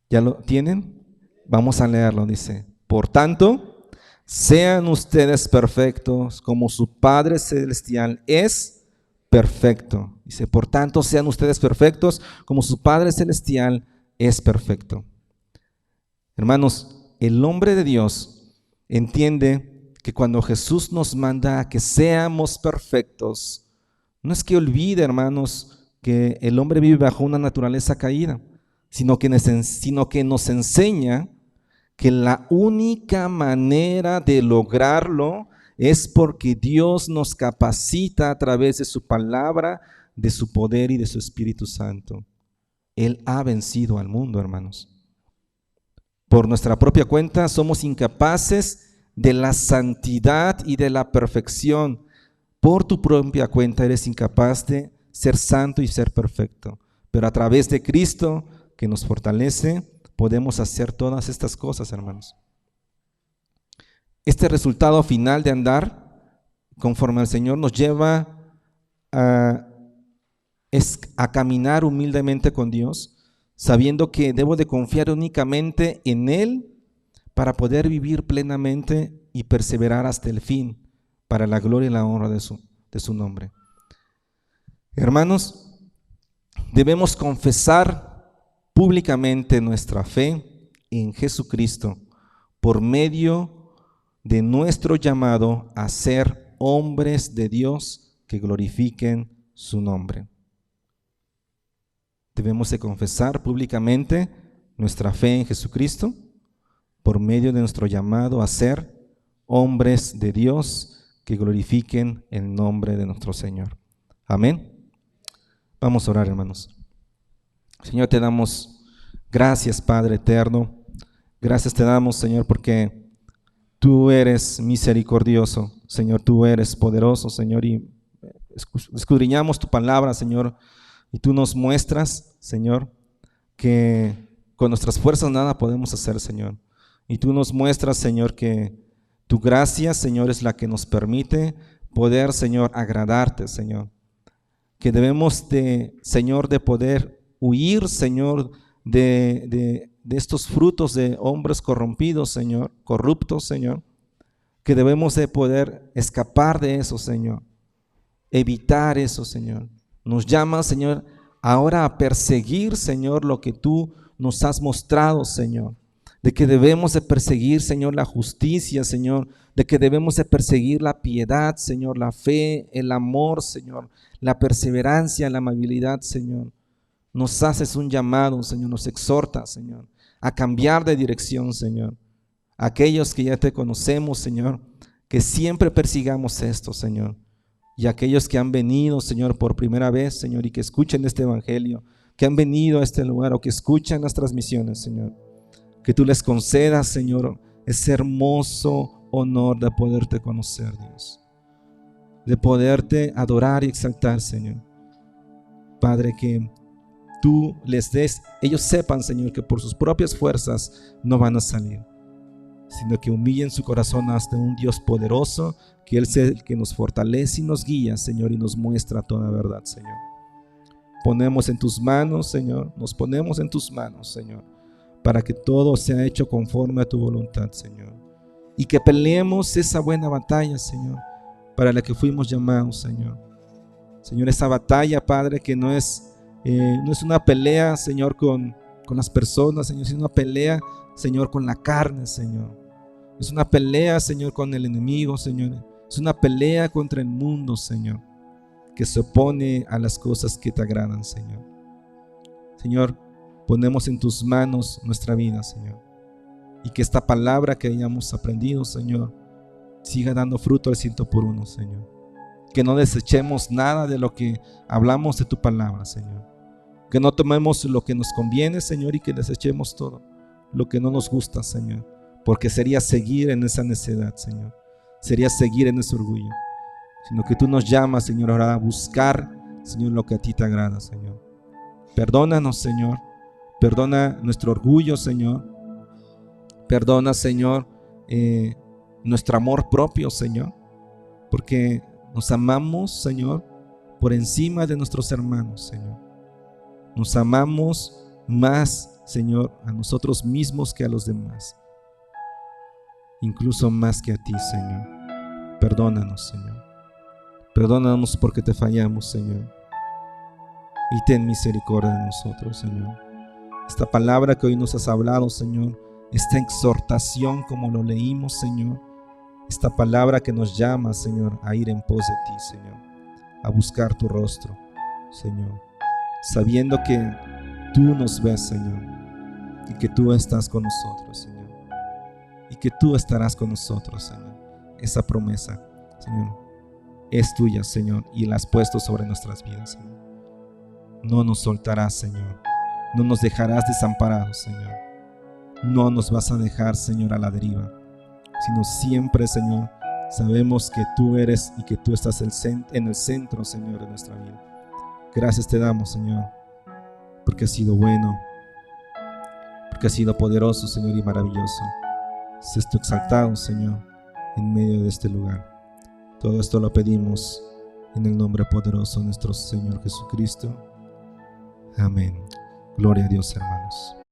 ¿Ya lo tienen? Vamos a leerlo, dice: por tanto, sean ustedes perfectos como su Padre Celestial es perfecto. Dice, por tanto, sean ustedes perfectos como su Padre Celestial es perfecto. Hermanos, el hombre de Dios entiende que cuando Jesús nos manda a que seamos perfectos, no es que olvide, hermanos, que el hombre vive bajo una naturaleza caída, sino que nos enseña que la única manera de lograrlo es porque Dios nos capacita a través de su palabra, de su poder y de su Espíritu Santo. Él ha vencido al mundo, hermanos. por nuestra propia cuenta somos incapaces de la santidad y de la perfección. Por tu propia cuenta eres incapaz de ser santo y ser perfecto. Pero a través de Cristo, que nos fortalece, podemos hacer todas estas cosas, hermanos. Este resultado final de andar conforme al Señor nos lleva a caminar humildemente con Dios, sabiendo que debo de confiar únicamente en Él para poder vivir plenamente y perseverar hasta el fin, para la gloria y la honra de su nombre. Hermanos, debemos confesar públicamente nuestra fe en Jesucristo por medio de nuestro llamado a ser hombres de Dios que glorifiquen su nombre. Debemos de confesar públicamente nuestra fe en Jesucristo por medio de nuestro llamado a ser hombres de Dios que glorifiquen el nombre de nuestro Señor. Amén. Vamos a orar, hermanos. Señor, te damos gracias, Padre eterno. Gracias te damos, Señor, porque tú eres misericordioso, Señor. Tú eres poderoso, Señor, y escudriñamos tu palabra, Señor. Y tú nos muestras, Señor, que con nuestras fuerzas nada podemos hacer, Señor. Y tú nos muestras, Señor, que tu gracia, Señor, es la que nos permite poder, Señor, agradarte, Señor. Que debemos de, Señor, de poder huir, Señor, de estos frutos de hombres corrompidos, Señor, corruptos, Señor. Que debemos de poder escapar de eso, Señor. Evitar eso, Señor. Nos llama, Señor, ahora a perseguir, Señor, lo que tú nos has mostrado, Señor. De que debemos de perseguir, Señor, la justicia, Señor. De que debemos de perseguir la piedad, Señor, la fe, el amor, Señor. La perseverancia, la amabilidad, Señor. Nos haces un llamado, Señor, nos exhorta, Señor, a cambiar de dirección, Señor. Aquellos que ya te conocemos, Señor, que siempre persigamos esto, Señor. Y aquellos que han venido, Señor, por primera vez, Señor, y que escuchen este evangelio, que han venido a este lugar o que escuchan las transmisiones, Señor, que tú les concedas, Señor, ese hermoso honor de poderte conocer, Dios, de poderte adorar y exaltar, Señor. Padre, que tú les des, ellos sepan, Señor, que por sus propias fuerzas no van a salir, sino que humillen su corazón hasta un Dios poderoso, que Él es el que nos fortalece y nos guía, Señor, y nos muestra toda verdad, Señor. Ponemos en tus manos, Señor, nos ponemos en tus manos, Señor, para que todo sea hecho conforme a tu voluntad, Señor, y que peleemos esa buena batalla, Señor, para la que fuimos llamados, Señor. Señor, esa batalla, Padre, que no es una pelea, Señor, con las personas, Señor, sino una pelea, Señor, con la carne, Señor. Es una pelea, Señor, con el enemigo, Señor. Es una pelea contra el mundo, Señor, que se opone a las cosas que te agradan, Señor. Señor, ponemos en tus manos nuestra vida, Señor. Y que esta palabra que hayamos aprendido, Señor, siga dando fruto al 100%, Señor. Que no desechemos nada de lo que hablamos de tu palabra, Señor. Que no tomemos lo que nos conviene, Señor, y que desechemos todo lo que no nos gusta, Señor. Porque sería seguir en esa necedad, Señor. Sería seguir en ese orgullo. Sino que tú nos llamas, Señor, ahora a buscar, Señor, lo que a ti te agrada, Señor. Perdónanos, Señor. Perdona nuestro orgullo, Señor. Perdona, Señor, nuestro amor propio, Señor. Porque nos amamos, Señor, por encima de nuestros hermanos, Señor. Nos amamos más, Señor, a nosotros mismos que a los demás. Incluso más que a ti, Señor. Perdónanos, Señor. Perdónanos porque te fallamos, Señor. Y ten misericordia de nosotros, Señor. Esta palabra que hoy nos has hablado, Señor, esta exhortación como lo leímos, Señor, esta palabra que nos llama, Señor, a ir en pos de ti, Señor, a buscar tu rostro, Señor, sabiendo que tú nos ves, Señor, y que tú estás con nosotros, Señor, y que tú estarás con nosotros, Señor. Esa promesa, Señor, es tuya, Señor, y la has puesto sobre nuestras vidas, Señor. No nos soltarás, Señor. No nos dejarás desamparados, Señor. no nos vas a dejar, Señor, a la deriva, sino siempre, Señor, sabemos que tú eres y que tú estás en el centro, Señor, de nuestra vida. Gracias te damos, Señor, porque has sido bueno, porque has sido poderoso, Señor, y maravilloso. Seas tú exaltado, Señor, en medio de este lugar. Todo esto lo pedimos en el nombre poderoso de nuestro Señor Jesucristo. Amén. Gloria a Dios, hermanos.